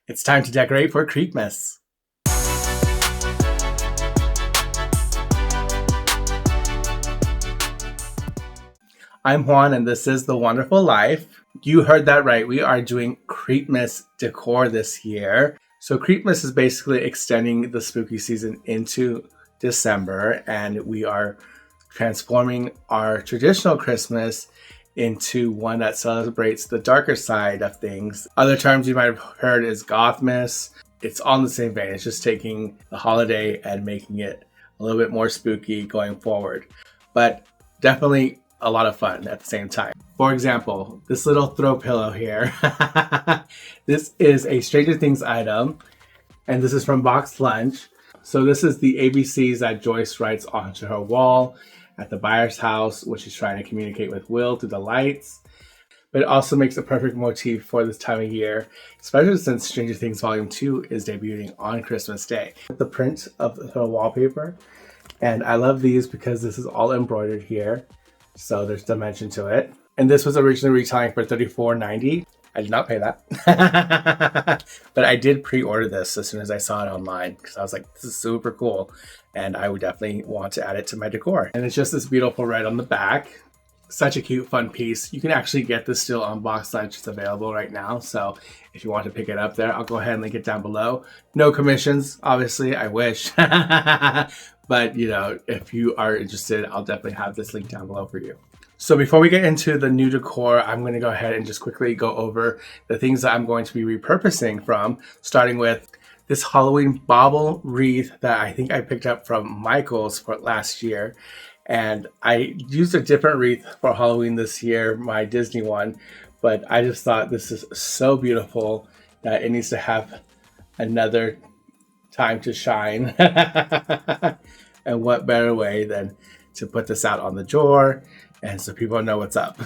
It's time to decorate for Creepmas. I'm Juan and this is The Wonderful Life. You heard that right. We are doing Creepmas decor this year. So Creepmas is basically extending the spooky season into December, and we are transforming our traditional Christmas into one that celebrates the darker side of things. Other terms you might have heard is Gothmas. It's on the same vein. It's just taking the holiday and making it a little bit more spooky going forward. But definitely a lot of fun at the same time. For example, this little throw pillow here. This is a Stranger Things item, and this is from Box Lunch. So this is the ABCs that Joyce writes onto her wall at the buyer's house when she's trying to communicate with Will through the lights. But it also makes a perfect motif for this time of year, especially since Stranger Things Volume 2 is debuting on Christmas Day. The print of the wallpaper, and I love these because this is all embroidered here, so there's dimension to it. And this was originally retailing for $34.90. I did not pay that. But I did pre-order this as soon as I saw it online because I was like, this is super cool. And I would definitely want to add it to my decor. And it's just this beautiful red on the back. Such a cute, fun piece. You can actually get this still on Box Lunch. It's available right now. So if you want to pick it up there, I'll go ahead and link it down below. No commissions, obviously. I wish. But, you know, if you are interested, I'll definitely have this link down below for you. So before we get into the new decor, I'm going to go ahead and just quickly go over the things that I'm going to be repurposing from, starting with this Halloween bauble wreath that I think I picked up from Michael's for last year. And I used a different wreath for Halloween this year, my Disney one, but I just thought this is so beautiful that it needs to have another time to shine. And what better way than to put this out on the door and so people know what's up.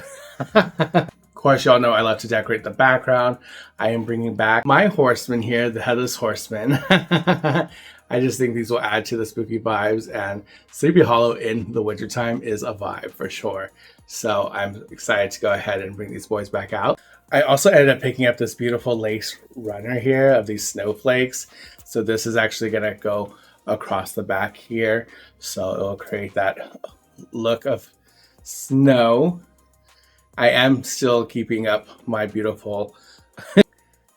Of course, y'all know I love to decorate the background. I am bringing back my horseman here, the Headless Horseman. I just think these will add to the spooky vibes, and Sleepy Hollow in the wintertime is a vibe for sure. So I'm excited to go ahead and bring these boys back out. I also ended up picking up this beautiful lace runner here of these snowflakes. So this is actually gonna go across the back here. So it'll create that look of snow. I am still keeping up my beautiful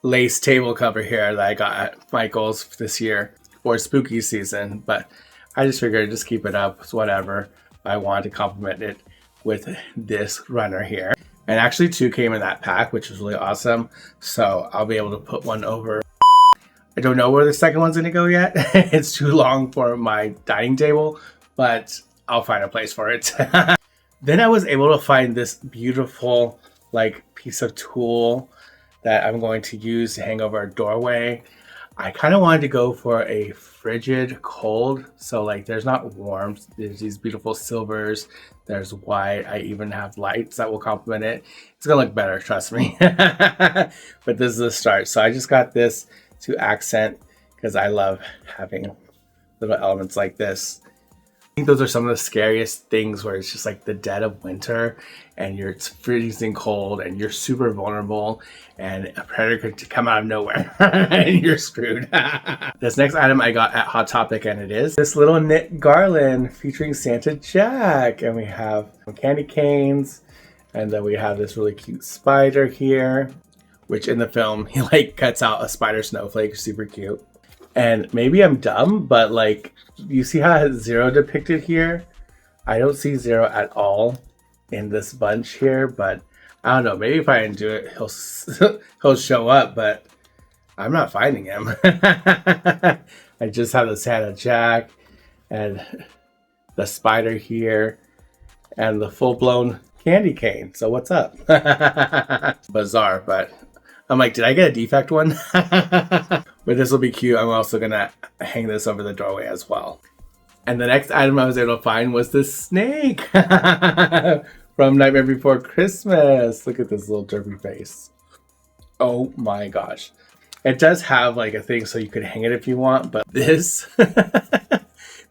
lace table cover here that I got at Michael's this year for spooky season, but I just figured I'd just keep it up. It's whatever. I wanted to complement it with this runner here. And actually two came in that pack, which is really awesome. So I'll be able to put one over. I don't know where the second one's gonna go yet. It's too long for my dining table, but I'll find a place for it. Then I was able to find this beautiful like piece of tulle that I'm going to use to hang over a doorway. I kind of wanted to go for a frigid cold. So like there's not warmth, there's these beautiful silvers, there's white. I even have lights that will complement it. It's gonna look better, trust me. But this is the start. So I just got this to accent because I love having little elements like this. I think those are some of the scariest things where it's just like the dead of winter and it's freezing cold and you're super vulnerable and a predator could come out of nowhere and you're screwed. This next item I got at Hot Topic, and it is this little knit garland featuring Santa Jack, and we have candy canes, and then we have this really cute spider here, which in the film he like cuts out a spider snowflake, super cute. And maybe I'm dumb, but like, you see how it has Zero depicted here? I don't see Zero at all in this bunch here, but I don't know. Maybe if I undo it, he'll show up, but I'm not finding him. I just have the Santa Jack and the spider here and the full-blown candy cane. So what's up? Bizarre, but I'm like, did I get a defect one? But this will be cute. I'm also gonna hang this over the doorway as well. And the next item I was able to find was this snake from Nightmare Before Christmas. Look at this little derpy face. Oh my gosh. It does have like a thing so you could hang it if you want, but this,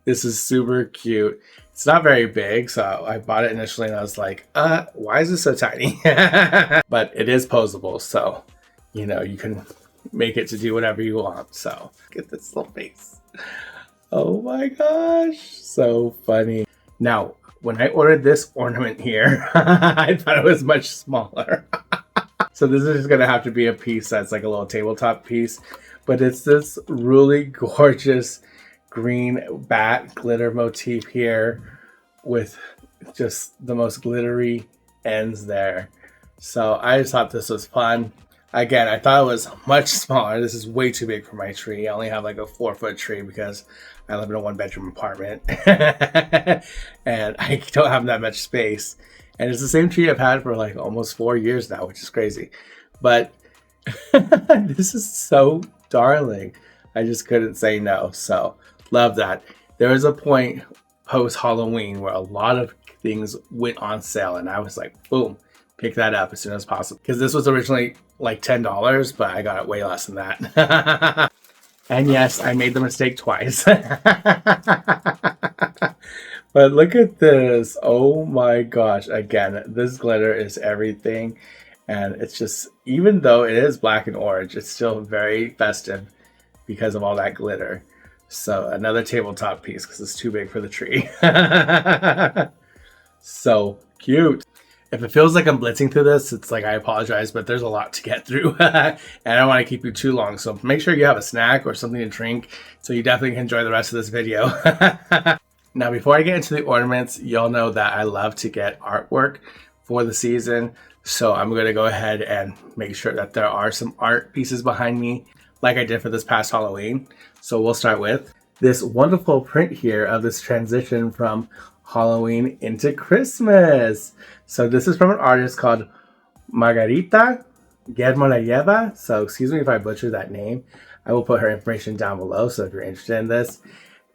this is super cute. It's not very big, so I bought it initially and I was like, why is this so tiny? But it is posable, so you know, you can make it to do whatever you want. So get this little face. Oh my gosh, so funny. Now, when I ordered this ornament here, I thought it was much smaller. So this is just gonna have to be a piece that's like a little tabletop piece, but it's this really gorgeous green bat glitter motif here with just the most glittery ends there. So I just thought this was fun. Again, I thought it was much smaller. This is way too big for my tree. I only have like a 4-foot tree because I live in a 1-bedroom apartment and I don't have that much space. And it's the same tree I've had for like almost 4 years now, which is crazy. But this is so darling. I just couldn't say no. So love that. There was a point post Halloween where a lot of things went on sale and I was like, boom, pick that up as soon as possible. Because this was originally like $10, but I got it way less than that. And yes, I made the mistake twice. But look at this. Oh my gosh. Again, this glitter is everything. And it's just, even though it is black and orange, it's still very festive because of all that glitter. So another tabletop piece because it's too big for the tree. So cute. If it feels like I'm blitzing through this, it's like, I apologize, but there's a lot to get through. And I don't want to keep you too long. So make sure you have a snack or something to drink so you definitely can enjoy the rest of this video. Now, before I get into the ornaments, y'all know that I love to get artwork for the season. So I'm going to go ahead and make sure that there are some art pieces behind me like I did for this past Halloween. So we'll start with this wonderful print here of this transition from Halloween into Christmas. So this is from an artist called Margarita Germolayeva. So excuse me if I butcher that name. I will put her information down below. So if you're interested in this,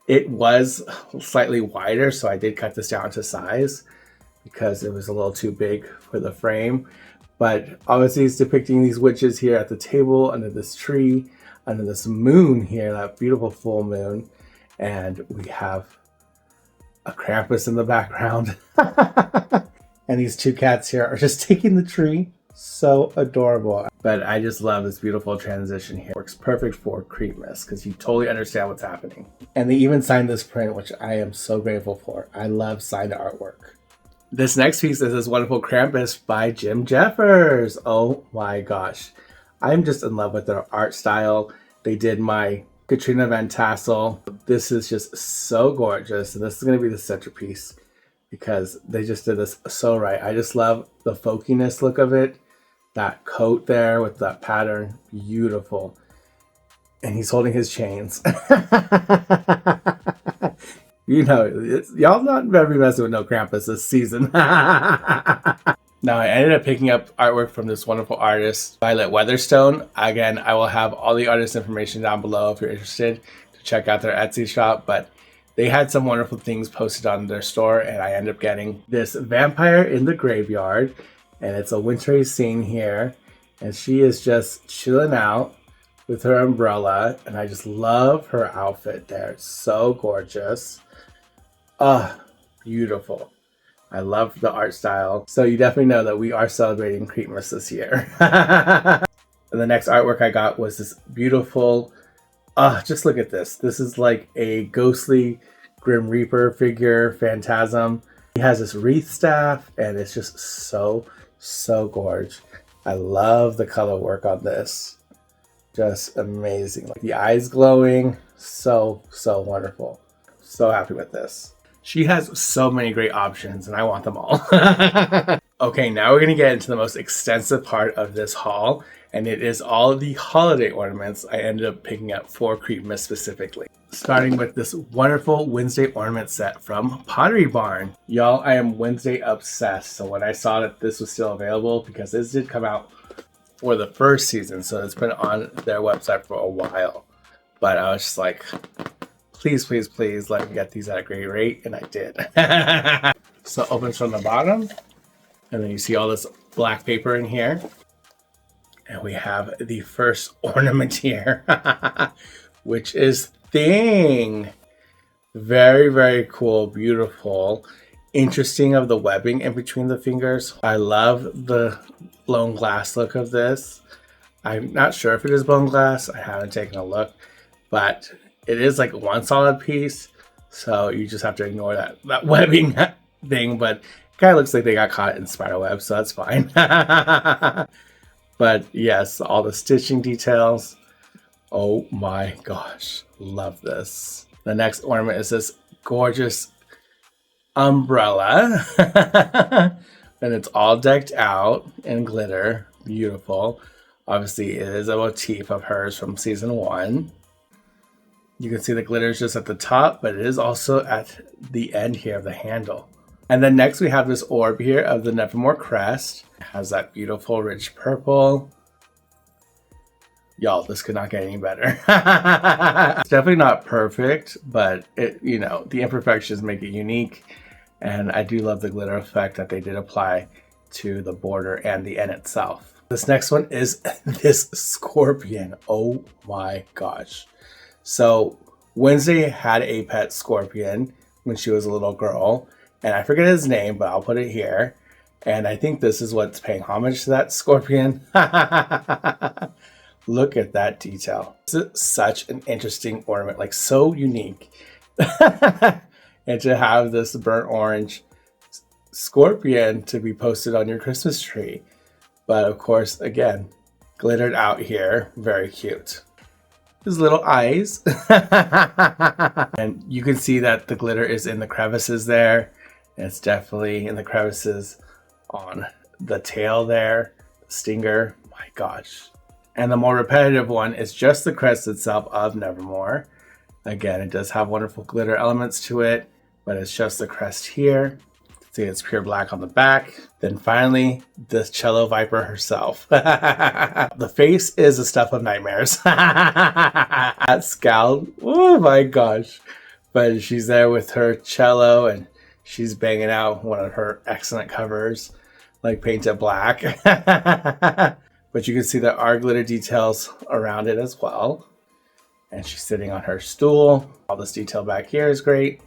it was slightly wider. So I did cut this down to size because it was a little too big for the frame. But obviously it's depicting these witches here at the table under this tree, under this moon here, that beautiful full moon. And we have a Krampus in the background. And these two cats here are just taking the tree. So adorable. But I just love this beautiful transition here. Works perfect for Creepmas because you totally understand what's happening. And they even signed this print, which I am so grateful for. I love signed artwork. This next piece is this wonderful Krampus by Jim Jeffers. Oh my gosh. I'm just in love with their art style. They did my Katrina Van Tassel. This is just so gorgeous. And this is going to be the centerpiece because they just did this so right. I just love the folkiness look of it. That coat there with that pattern. Beautiful. And he's holding his chains. You know, y'all not better be messing with no Krampus this season. Now, I ended up picking up artwork from this wonderful artist, Violet Weatherstone. Again, I will have all the artist information down below if you're interested to check out their Etsy shop. But they had some wonderful things posted on their store, and I ended up getting this vampire in the graveyard. And it's a wintry scene here. And she is just chilling out with her umbrella. And I just love her outfit there. It's so gorgeous. Ah, beautiful. I love the art style. So you definitely know that we are celebrating Creepmas this year. And the next artwork I got was this beautiful, just look at this. This is like a ghostly Grim Reaper figure, phantasm. He has this wreath staff and it's just so gorgeous. I love the color work on this. Just amazing. Like the eyes glowing. So wonderful. So happy with this. She has so many great options and I want them all. Okay, now we're going to get into the most extensive part of this haul, and it is all of the holiday ornaments I ended up picking up for Creepmas specifically. Starting with this wonderful Wednesday ornament set from Pottery Barn. Y'all, I am Wednesday obsessed, so when I saw that this was still available, because this did come out for the first season, so it's been on their website for a while. But I was just like, please, please, please let me get these at a great rate, and I did. So it opens from the bottom, and then you see all this black paper in here. And we have the first ornament here, which is Thing. Very cool, beautiful. Interesting of the webbing in between the fingers. I love the blown glass look of this. I'm not sure if it is blown glass. I haven't taken a look, but it is like one solid piece. So you just have to ignore that webbing thing, but it kind of looks like they got caught in spider web, so that's fine. But yes, all the stitching details. Oh my gosh, love this. The next ornament is this gorgeous umbrella. And it's all decked out in glitter. Beautiful. Obviously, it is a motif of hers from season 1. You can see the glitter is just at the top, but it is also at the end here of the handle. And then next we have this orb here of the Nevermore crest. It has that beautiful rich purple. Y'all, this could not get any better. It's definitely not perfect, but it, you know, the imperfections make it unique. And I do love the glitter effect that they did apply to the border and the end itself. This next one is this scorpion. Oh my gosh. So Wednesday had a pet scorpion when she was a little girl, and I forget his name, but I'll put it here. And I think this is what's paying homage to that scorpion. Look at that detail. This is such an interesting ornament, like so unique. And to have this burnt orange scorpion to be posted on your Christmas tree. But of course, again, glittered out here. Very cute. His little eyes. And you can see that the glitter is in the crevices there. And it's definitely in the crevices on the tail there. The stinger. My gosh. And the more repetitive one is just the crest itself of Nevermore. Again, it does have wonderful glitter elements to it, but it's just the crest here. See, it's pure black on the back. Then finally, the cello viper herself. The face is the stuff of nightmares. That scowl, oh my gosh. But she's there with her cello and she's banging out one of her excellent covers, like painted black. But you can see there are glitter details around it as well. And she's sitting on her stool. All this detail back here is great.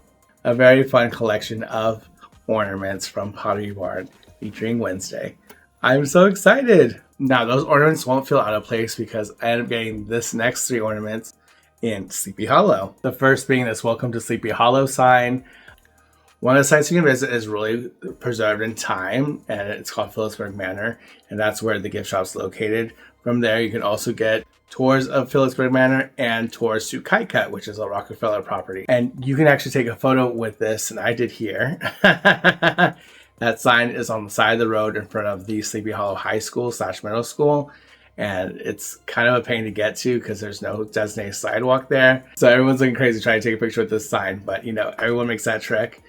A very fun collection of ornaments from Pottery Barn featuring Wednesday. I'm so excited. Now those ornaments won't feel out of place because I ended up getting this next 3 ornaments in Sleepy Hollow. The first being this Welcome to Sleepy Hollow sign. One of the sites you can visit is really preserved in time, and it's called Phillipsburg Manor, and that's where the gift shop's located. From there, you can also get tours of Phillipsburg Manor and tours to Kite Cut, which is a Rockefeller property. And you can actually take a photo with this, and I did here. That sign is on the side of the road in front of the Sleepy Hollow High School / Middle School. And it's kind of a pain to get to because there's no designated sidewalk there. So everyone's looking crazy trying to take a picture with this sign. But, you know, everyone makes that trek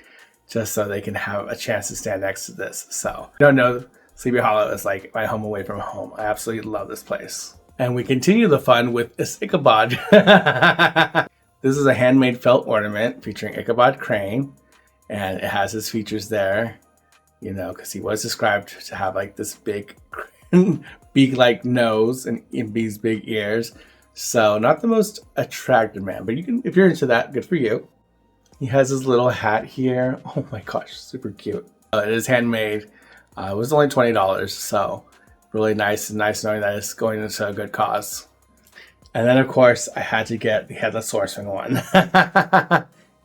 just so they can have a chance to stand next to this. So, I don't know, Sleepy Hollow is like my home away from home. I absolutely love this place. And we continue the fun with this Ichabod. This is a handmade felt ornament featuring Ichabod Crane. And it has his features there, you know, because he was described to have like this big beak-like nose and these big ears. So not the most attractive man, but you can, if you're into that, good for you. He has his little hat here. Oh my gosh, super cute. It is handmade. It was only $20, so really nice and nice knowing that it's going into a good cause. And then of course I had to get the Headless Horseman one.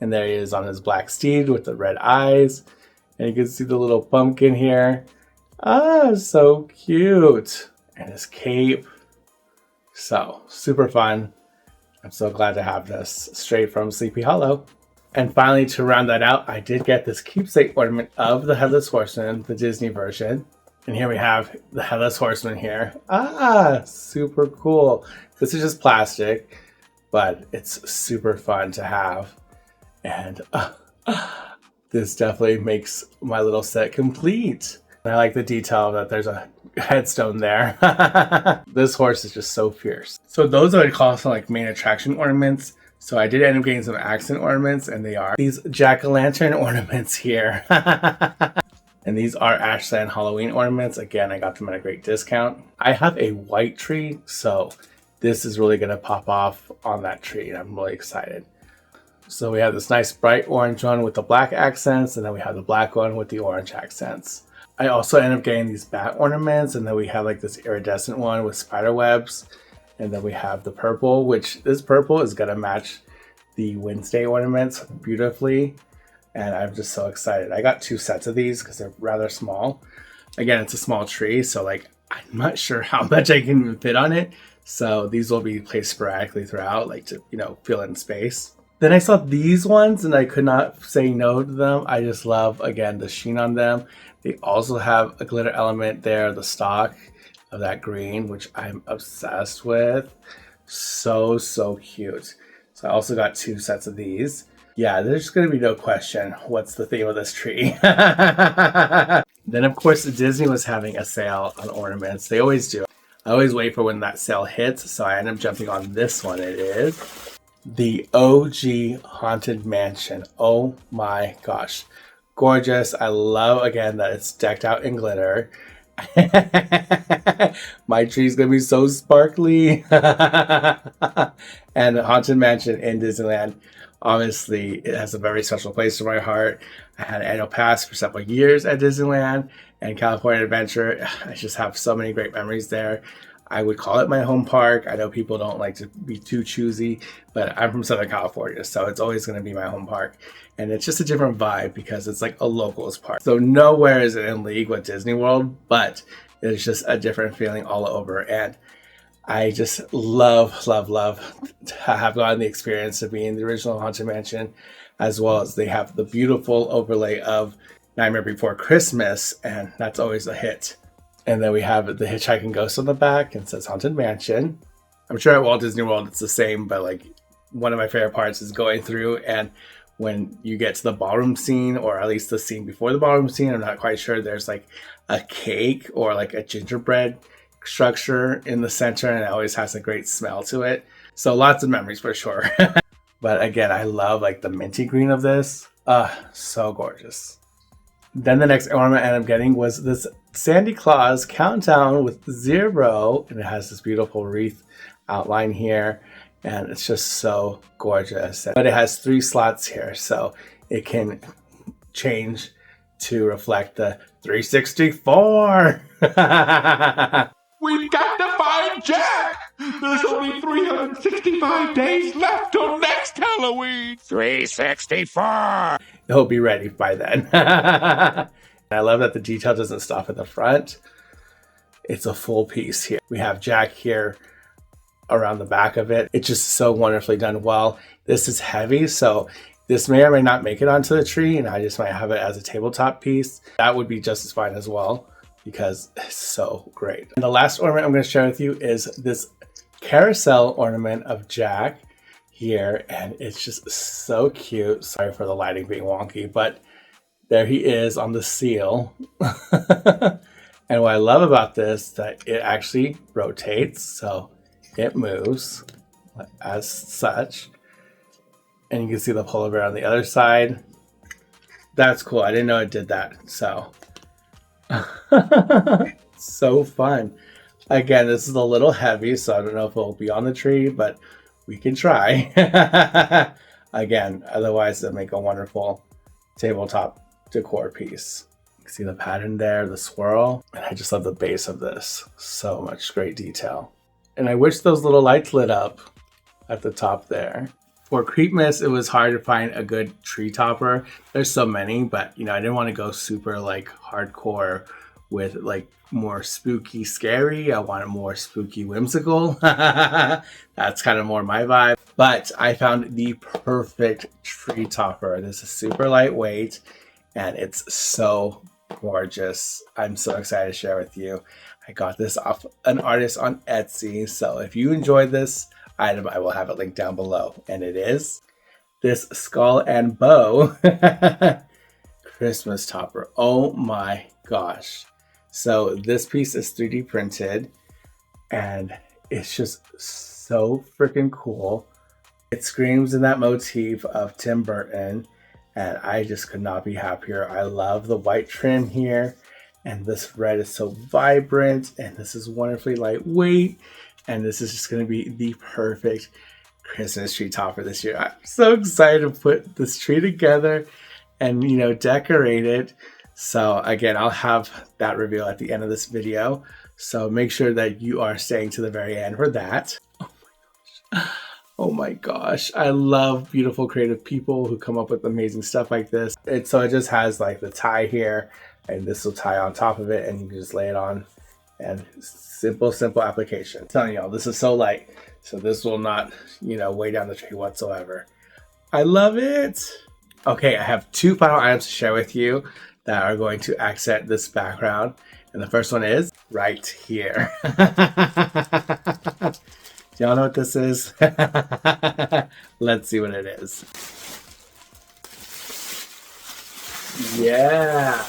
And there he is on his black steed with the red eyes. And you can see the little pumpkin here. Ah, so cute. And his cape. So super fun. I'm so glad to have this straight from Sleepy Hollow. And finally, to round that out, I did get this keepsake ornament of the Headless Horseman, the Disney version. And here we have the Headless Horseman here. Ah, super cool. This is just plastic, but it's super fun to have. And this definitely makes my little set complete. And I like the detail that there's a headstone there. This horse is just so fierce. So those I would call some like main attraction ornaments. So I did end up getting some accent ornaments, and they are these jack-o'-lantern ornaments here. And these are Ashland Halloween ornaments. Again, I got them at a great discount. I have a white tree, so this is really going to pop off on that tree. I'm really excited. So we have this nice bright orange one with the black accents, and then we have the black one with the orange accents. I also ended up getting these bat ornaments, and then we have like this iridescent one with spider webs. And then we have the purple, which this purple is gonna match the Wednesday ornaments beautifully. And I'm just so excited. I got 2 sets of these because they're rather small. Again, it's a small tree, so like I'm not sure how much I can even fit on it. So these will be placed sporadically throughout, like to, you know, fill in space. Then I saw these ones and I could not say no to them. I just love, again, the sheen on them. They also have a glitter element there, the stock of that green, which I'm obsessed with. So, so cute. So I also got 2 sets of these. Yeah, there's going to be no question what's the theme of this tree. Then, of course, Disney was having a sale on ornaments. They always do. I always wait for when that sale hits, so I end up jumping on this one. It is the OG Haunted Mansion. Oh my gosh. Gorgeous. I love, again, that it's decked out in glitter. My tree's gonna be so sparkly. And Haunted Mansion in Disneyland, obviously, it has a very special place in my heart. I had an annual pass for several years at Disneyland and California Adventure. I just have so many great memories there. I would call it my home park. I know people don't like to be too choosy, but I'm from Southern California, so it's always going to be my home park. And it's just a different vibe because it's like a locals park. So nowhere is it in league with Disney World, but it's just a different feeling all over. And I just love, love, love to have gotten the experience of being in the original Haunted Mansion, as well as they have the beautiful overlay of Nightmare Before Christmas, and that's always a hit. And then we have the hitchhiking ghost on the back and it says Haunted Mansion. I'm sure at Walt Disney World it's the same, but like one of my favorite parts is going through and when you get to the ballroom scene, or at least the scene before the ballroom scene, I'm not quite sure, there's like a cake or like a gingerbread structure in the center, and it always has a great smell to it. So lots of memories for sure. But again, I love like the minty green of this. So gorgeous. Then the next ornament I ended up getting was this Sandy Claus countdown with 0, and it has this beautiful wreath outline here, and it's just so gorgeous. But it has 3 slots here, so it can change to reflect the 364. We've got to find Jack! There's only 365 days left till next Halloween! 364! He'll be ready by then. I love that the detail doesn't stop at the front. It's a full piece here. We have Jack here around the back of it. It's just so wonderfully done well. This is heavy, so this may or may not make it onto the tree, and I just might have it as a tabletop piece. That would be just as fine as well, because it's so great. And the last ornament I'm going to share with you is this carousel ornament of Jack here, and it's just so cute. Sorry for the lighting being wonky, but there he is on the seal. And what I love about this, that it actually rotates, so it moves as such. And you can see the polar bear on the other side. That's cool. I didn't know it did that, so so fun. Again, this is a little heavy, so I don't know if it'll be on the tree, but we can try. Again, otherwise it'll make a wonderful tabletop decor piece. You can see the pattern there, the swirl, and I just love the base of this. So much great detail. And I wish those little lights lit up at the top there. For Creepmas, it was hard to find a good tree topper. There's so many, but you know, I didn't want to go super like hardcore with like more spooky, scary. I wanted more spooky, whimsical. That's kind of more my vibe. But I found the perfect tree topper. This is super lightweight and it's so gorgeous. I'm so excited to share with you. I got this off an artist on Etsy. So if you enjoyed this item, I will have it linked down below. And it is this skull and bow Christmas topper. Oh my gosh. So this piece is 3D printed and it's just so freaking cool. It screams in that motif of Tim Burton and I just could not be happier. I love the white trim here and this red is so vibrant and this is wonderfully lightweight and this is just going to be the perfect Christmas tree topper this year. I'm so excited to put this tree together and, you know, decorate it. So again, I'll have that reveal at the end of this video. So make sure that you are staying to the very end for that. Oh my gosh. I love beautiful creative people who come up with amazing stuff like this. So it just has like the tie here, and this will tie on top of it, and you can just lay it on. And simple application. I'm telling y'all, this is so light. So this will not, weigh down the tree whatsoever. I love it. Okay, I have 2 final items to share with you that are going to accent this background. And the first one is right here. Do y'all know what this is? Let's see what it is. Yeah.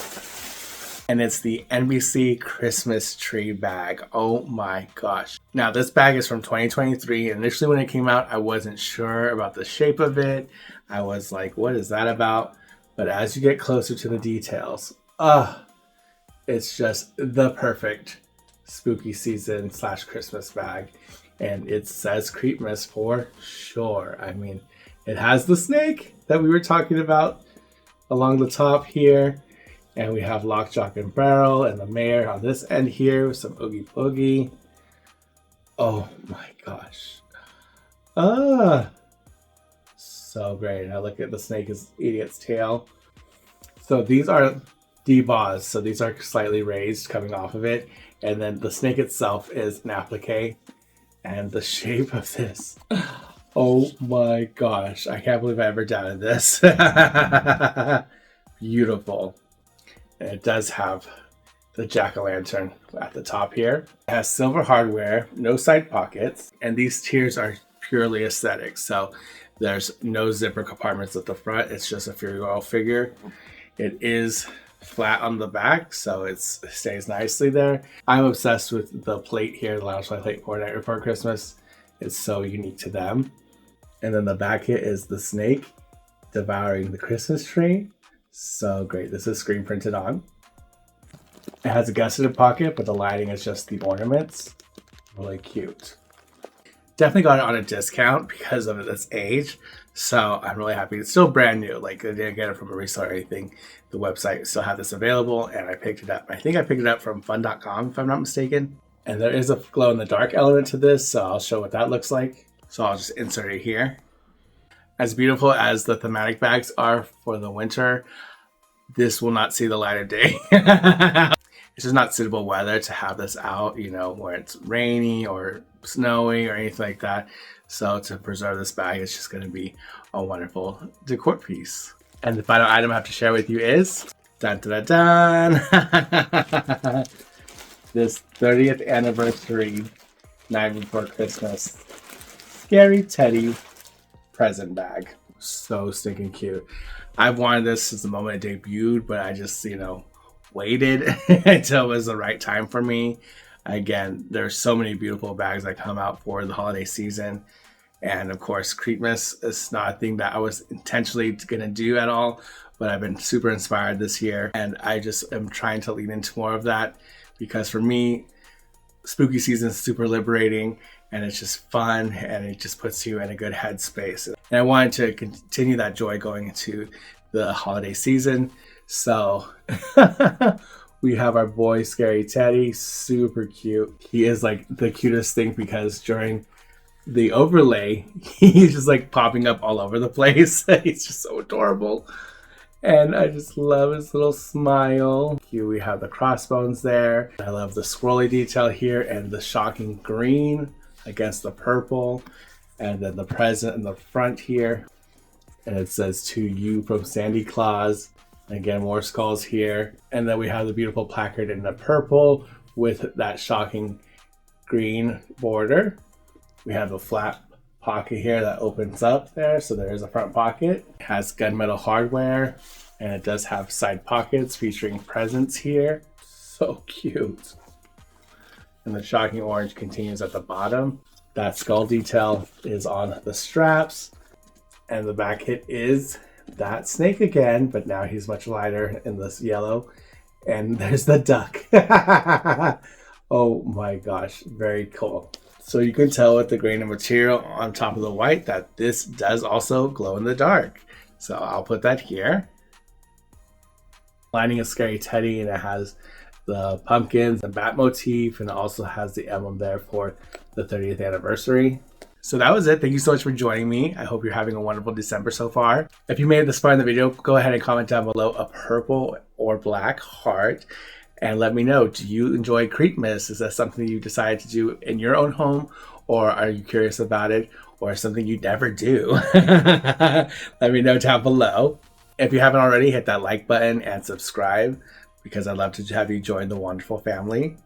And it's the NBC Christmas tree bag. Oh my gosh. Now this bag is from 2023. Initially when it came out, I wasn't sure about the shape of it. I was like, what is that about? But as you get closer to the details, it's just the perfect spooky season / Christmas bag. And it says Creepmas for sure. I mean, it has the snake that we were talking about along the top here. And we have Lock, Jock, and Barrel and the mayor on this end here with some Oogie Boogie. Oh my gosh. So great. Now look at the snake is eating its tail. So these are debaws. So these are slightly raised coming off of it. And then the snake itself is an applique. And the shape of this. Oh my gosh. I can't believe I ever doubted this. Beautiful. And it does have the jack-o'-lantern at the top here. It has silver hardware, no side pockets, and these tiers are purely aesthetic. So there's no zipper compartments at the front. It's just a figure figure. It is flat on the back, so it stays nicely there. I'm obsessed with the plate here, the Lounge Light Plate for Night Before Christmas. It's so unique to them. And then the back here is the snake devouring the Christmas tree. So great. This is screen printed on. It has a gusseted pocket, but the lining is just the ornaments. Really cute. Definitely got it on a discount because of its age. So I'm really happy. It's still brand new. Like I didn't get it from a reseller or anything. The website still had this available and I picked it up. I think I picked it up from fun.com if I'm not mistaken. And there is a glow in the dark element to this. So I'll show what that looks like. So I'll just insert it here. As beautiful as the thematic bags are for the winter, this will not see the light of day. It's just not suitable weather to have this out, where it's rainy or snowy or anything like that. So to preserve this bag, it's just going to be a wonderful decor piece. And the final item I have to share with you is, dun dun dun dun, this 30th anniversary Night Before Christmas Scary Teddy present bag. So stinking cute. I've wanted this since the moment it debuted, but I just, waited until it was the right time for me. Again, there's so many beautiful bags that come out for the holiday season. And of course, Creepmas is not a thing that I was intentionally going to do at all, but I've been super inspired this year. And I just am trying to lean into more of that because for me, spooky season is super liberating and it's just fun and it just puts you in a good headspace. And I wanted to continue that joy going into the holiday season. So we have our boy Scary Teddy, super cute. He is like the cutest thing because during the overlay, he's just like popping up all over the place. He's just so adorable. And I just love his little smile. Here we have the crossbones there. I love the swirly detail here and the shocking green against the purple. And then the present in the front here. And it says to you from Sandy Claus. Again, more skulls here. And then we have the beautiful placard in the purple with that shocking green border. We have a flat pocket here that opens up there. So there is a front pocket. It has gunmetal hardware. And it does have side pockets featuring presents here. So cute. And the shocking orange continues at the bottom. That skull detail is on the straps. And the back hit is that snake again, but now he's much lighter in this yellow. And there's the duck. Oh my gosh, very cool. So you can tell with the grain of material on top of the white that this does also glow in the dark. So I'll put that here. lining a scary teddy, and it has the pumpkins and bat motif, and it also has the emblem there for the 30th anniversary. So that was it. Thank you so much for joining me. I hope you're having a wonderful December so far. If you made it this far in the video, go ahead and comment down below a purple or black heart and let me know, do you enjoy Creepmas? Is that something you decided to do in your own home, or are you curious about it, or something you never do? Let me know down below. If you haven't already, hit that like button and subscribe, because I'd love to have you join the wonderful family.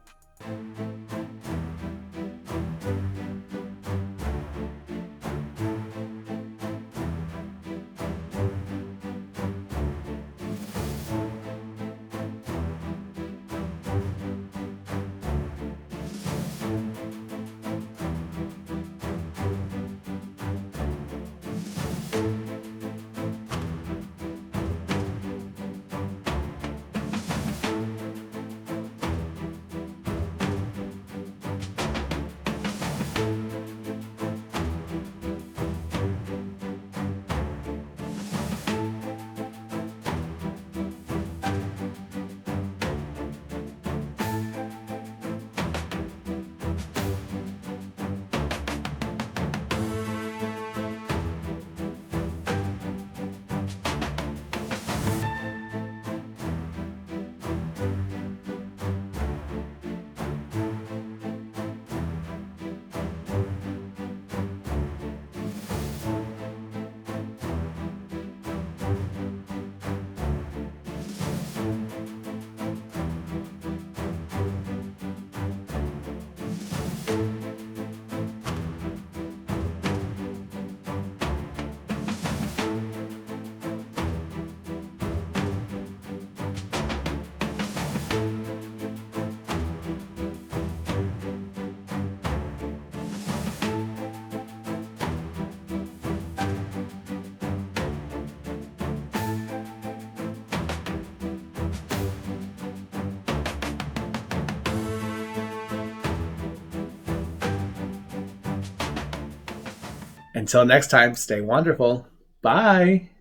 Until next time, stay wonderful. Bye.